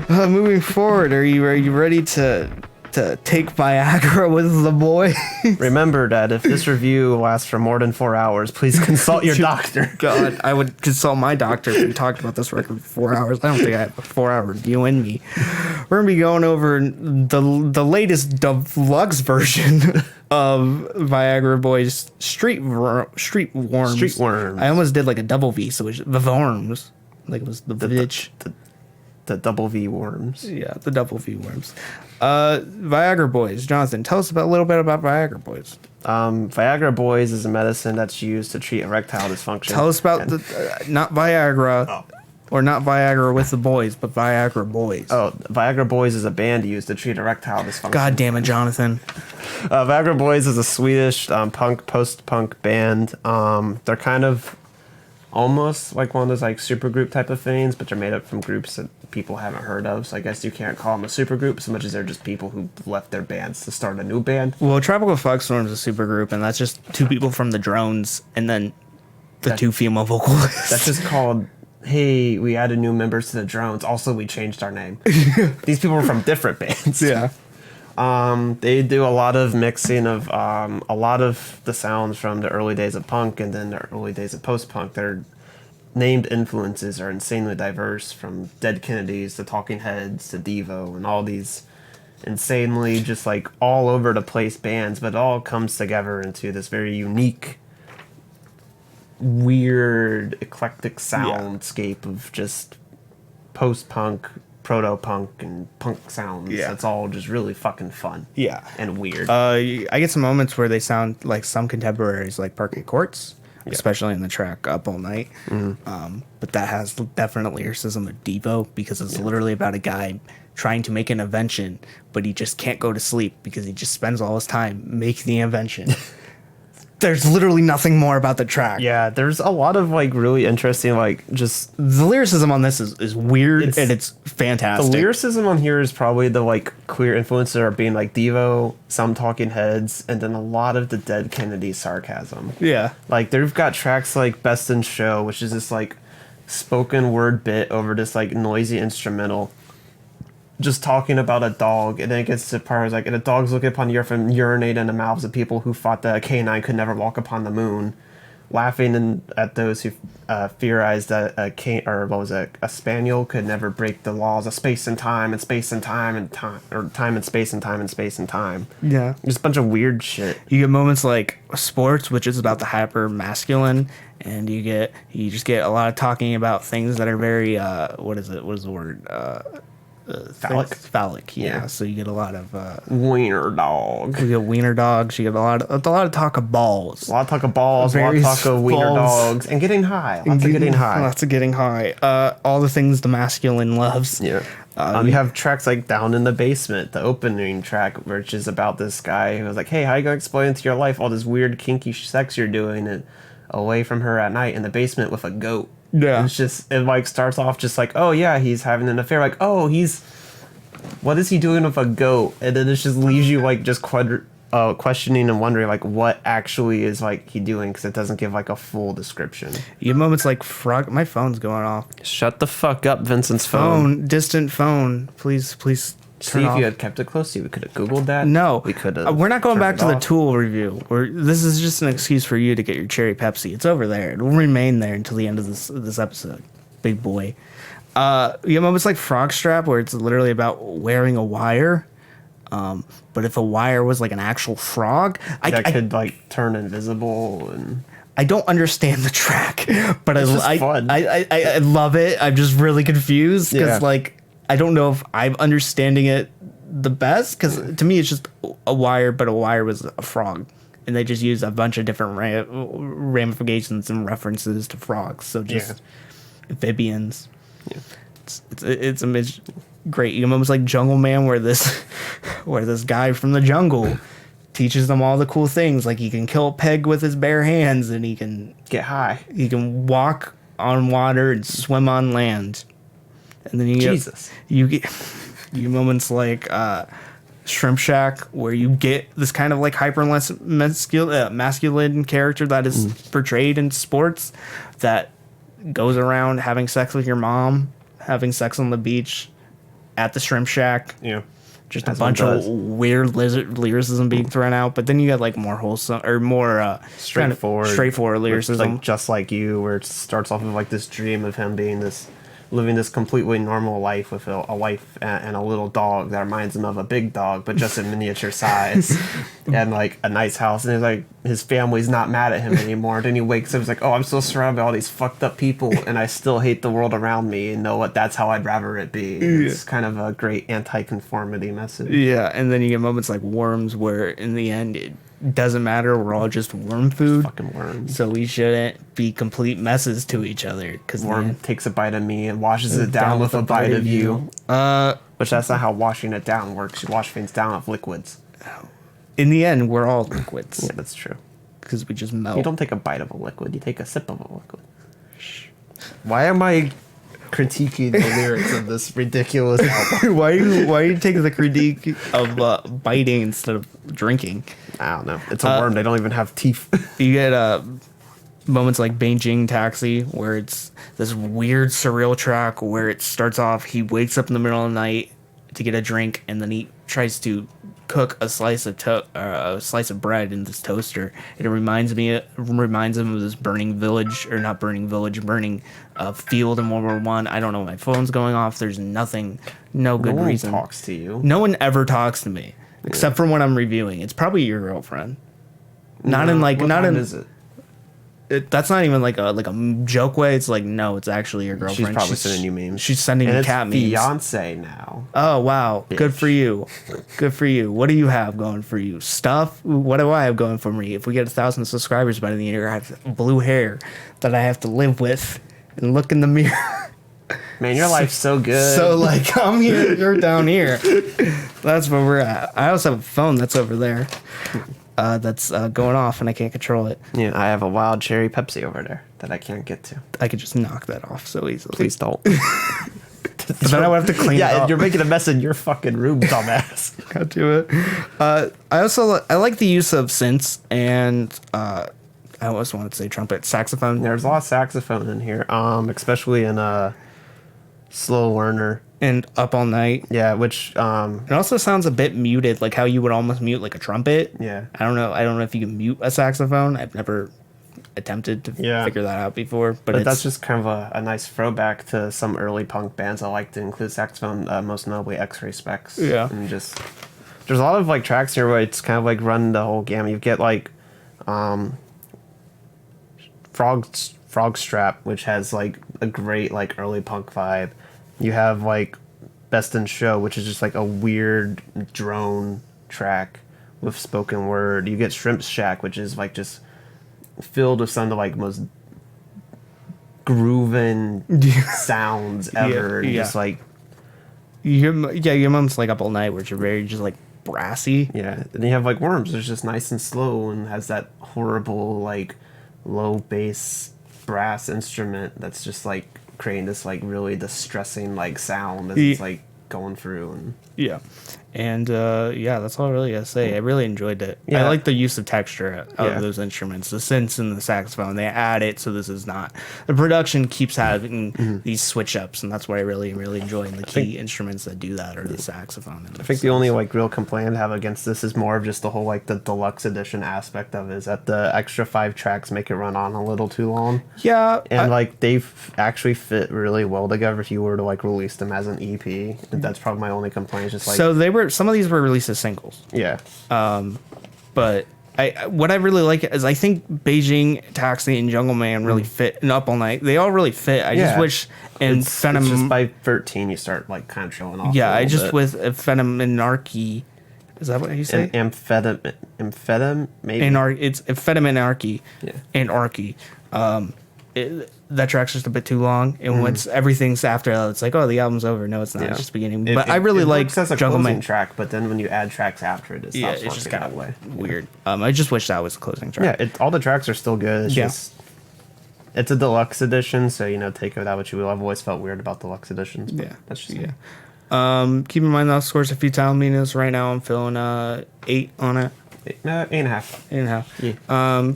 Moving forward, are you ready to take Viagra with the boy? Remember that if this review lasts for more than 4 hours, please consult your doctor. God, I would consult my doctor if we talked about this record for 4 hours. I don't think I have a 4-hour review in me. We're gonna be going over the latest deluxe version of Viagra Boys Street Worms. Street Worms. I almost did like a double V, so it was the Worms. Like it was the bitch. The double V worms. Yeah, the double V worms. Viagra Boys. Jonathan, tell us a little bit about Viagra Boys. Viagra Boys is a medicine that's used to treat erectile dysfunction. Tell us about not Viagra, or not Viagra with the boys, but Viagra Boys. Oh, Viagra Boys is a band used to treat erectile dysfunction. God damn it, Jonathan. Viagra Boys is a Swedish post-punk band. They're kind of almost like one of those like supergroup type of things, but they're made up from groups that people haven't heard of. So I guess you can't call them a supergroup so much as they're just people who left their bands to start a new band. Well, Tropical Fuckstorm is a supergroup, and that's just 2 people from the Drones, and then the 2 female vocalists. That's just called, hey, we added new members to the Drones. Also, we changed our name. These people were from different bands. Yeah. They do a lot of mixing of a lot of the sounds from the early days of punk and then the early days of post-punk. Their named influences are insanely diverse, from Dead Kennedys to Talking Heads to Devo and all these insanely just like all over the place bands, but it all comes together into this very unique, weird, eclectic soundscape of just post-punk, proto-punk, and punk sounds. Yeah. It's all just really fucking fun. Yeah. And weird. I get some moments where they sound like some contemporaries, like Parquet Courts, especially in the track Up All Night. But that has definite lyricism of Devo, because it's literally about a guy trying to make an invention, but he just can't go to sleep because he just spends all his time making the invention. There's literally nothing more about the track. Yeah, there's a lot of like really interesting, like just the lyricism on this is weird, and it's fantastic. The lyricism on here is probably the like queer influences are being like Devo, some Talking Heads, and then a lot of the Dead Kennedy sarcasm. Yeah. Like they've got tracks like Best in Show, which is this like spoken word bit over this like noisy instrumental, just talking about a dog, and then it gets to part like, and a dog's looking upon the earth and urinate in the mouths of people who thought that a canine could never walk upon the moon, laughing at those who theorized that a spaniel could never break the laws of space and time and space and time and time, or time and space and time and space and time. Yeah. Just a bunch of weird shit. You get moments like Sports, which is about the hyper masculine, and you just get a lot of talking about things that are very what is the word? Phallic, yeah. So you get a lot of wiener dog. You get wiener dogs. You get a lot of talk of balls. A lot of talk of balls. A lot of talk of wiener dogs and getting high. Lots of getting high. Lots of getting high. All the things the masculine loves. Yeah. You have tracks like Down in the Basement, the opening track, which is about this guy who was like, "Hey, how you gonna explain to your life all this weird kinky sex you're doing and away from her at night in the basement with a goat?" Yeah. It's just, it like starts off just like, oh yeah, he's having an affair. Like, oh, what is he doing with a goat? And then it just leaves you like just questioning and wondering like what actually is like he doing, because it doesn't give like a full description. You have moments like my phone's going off. Shut the fuck up, Vincent's phone. Distant phone. Please See, if you had kept it close to you, we could have Googled that. No. We could have. We're not going back to the Tool review. This is just an excuse for you to get your cherry Pepsi. It's over there. It will remain there until the end of this episode. Big boy. You have moments like Frogstrap, where it's literally about wearing a wire. But if a wire was like an actual frog, I could like turn invisible and. I don't understand the track, but it's fun. I love it. I'm just really confused because I don't know if I'm understanding it the best, because to me it's just a wire, but a wire was a frog, and they just use a bunch of different ramifications and references to frogs. So just amphibians. Yeah. It's great. You almost like Jungle Man, where this guy from the jungle teaches them all the cool things, like he can kill a pig with his bare hands, and he can get high. He can walk on water and swim on land. And then you get moments like Shrimp Shack, where you get this kind of like hyper masculine character that is portrayed in sports, that goes around having sex with your mom, having sex on the beach, at the Shrimp Shack. Yeah. Just a bunch of weird lyricism being thrown out, but then you got like more wholesome or more straightforward lyricism, like Just Like You, where it starts off with like this dream of him being living this completely normal life with a wife and a little dog that reminds him of a big dog, but just in miniature size, and like a nice house. And he's like, his family's not mad at him anymore. Then he wakes up, he's like, oh, I'm still surrounded by all these fucked up people, and I still hate the world around me. And know what? That's how I'd rather it be. It's kind of a great anti-conformity message. Yeah, and then you get moments like Worms, where in the end it doesn't matter. We're all just worm food. Fucking worms. So we shouldn't be complete messes to each other. Because worm takes a bite of me and washes it down with a bite of you. Which that's not how washing it down works. You wash things down with liquids. In the end, we're all liquids. Yeah, that's true. Because we just melt. You don't take a bite of a liquid. You take a sip of a liquid. Why am I critiquing the lyrics of this ridiculous album? why are you taking the critique of biting instead of drinking? I don't know. It's a worm. They don't even have teeth. You get moments like Beijing Taxi, where it's this weird surreal track where it starts off, he wakes up in the middle of the night to get a drink, and then he tries to cook a slice of bread in this toaster. And it reminds him of this burning field in World War One. I don't know, my phone's going off. There's no good reason. No one talks to you. No one ever talks to me, except for when I'm reviewing. It's probably your girlfriend. What time is it? That's not even like a joke way. It's like, no, it's actually your girlfriend. She's probably sending you memes. She's sending me cat memes. Fiance now. Oh wow, bitch. Good for you. What do you have going for you? Stuff. What do I have going for me? If we get 1,000 subscribers by the year, I have blue hair that I have to live with and look in the mirror. Man, your life's so good. So like, I'm here, you're down here. That's where we're at. I also have a phone that's over there. That's going off and I can't control it. Yeah, I have a wild cherry Pepsi over there that I can't get to. I could just knock that off so easily. Please don't. Then I would have to clean it up. Yeah, you're making a mess in your fucking room, dumbass. Got to it. I like the use of synths and I always wanted to say trumpet, saxophone. There's a lot of saxophone in here, especially in Slow Learner. And Up All Night. Yeah, which it also sounds a bit muted, like how you would almost mute like a trumpet. Yeah. I don't know if you can mute a saxophone. I've never attempted to figure that out before. But that's just kind of a nice throwback to some early punk bands I like to include saxophone, most notably X-Ray Specs. Yeah. And just there's a lot of like tracks here where it's kind of like running the whole gamut. You get like Frogstrap, which has like a great like early punk vibe. You have like Best in Show, which is just like a weird drone track with spoken word. You get Shrimp Shack, which is like just filled with some of the like most grooving sounds ever. Yeah. Just like your mom's like Up All Night, which are very just like brassy. Yeah. Then you have like Worms, which is just nice and slow and has that horrible like low bass brass instrument that's just like creating this like really distressing like sound as it's like going through. And that's all I really gotta say. I really enjoyed it. I like the use of texture of those instruments, the synths and the saxophone. They add it, so this is not the production keeps having these switch ups, and that's what I really enjoy. And the key instruments that do that are the saxophone. And I think the only like real complaint I have against this is more of just the whole like the deluxe edition aspect of it, is that the extra 5 tracks make it run on a little too long. Yeah, and like they actually fit really well together if you were to like release them as an EP. That's probably my only complaint. Is just like, so some of these were released as singles. Yeah. But what I really like is I think Beijing, Taxi, and Jungle Man really fit, and Up All Night. They all really fit. I just wish Phenom. It's just by 13 you start like kind of showing off. Yeah, with Phenomenarchy. Is that what you say? Amphetamine, maybe. It's Amphetamine and Archy. That track's just a bit too long, and once everything's after that, it's like, oh, the album's over. No, it's not. It's just beginning. But I really like as a Jungle Man track, but then when you add tracks after it, stops it's just working kind that way. of weird. I just wish that was the closing track. Yeah, all the tracks are still good. It's just it's a deluxe edition, so take it with that what you will. I've always felt weird about deluxe editions. But that's just keep in mind that scores a few Menas. Right now I'm feeling 8 on it. 8.5. 8.5. Yeah.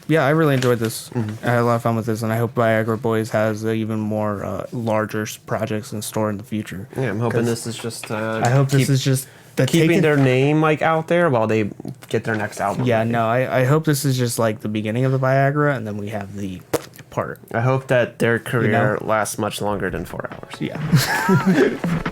yeah, I really enjoyed this. I had a lot of fun with this, and I hope Viagra Boys has even more larger projects in store in the future. Yeah, I'm hoping this is just. I hope this is just keeping their name like out there while they get their next album. Yeah, no, I hope this is just like the beginning of the Viagra, and then we have the part. I hope that their career lasts much longer than 4 hours. Yeah.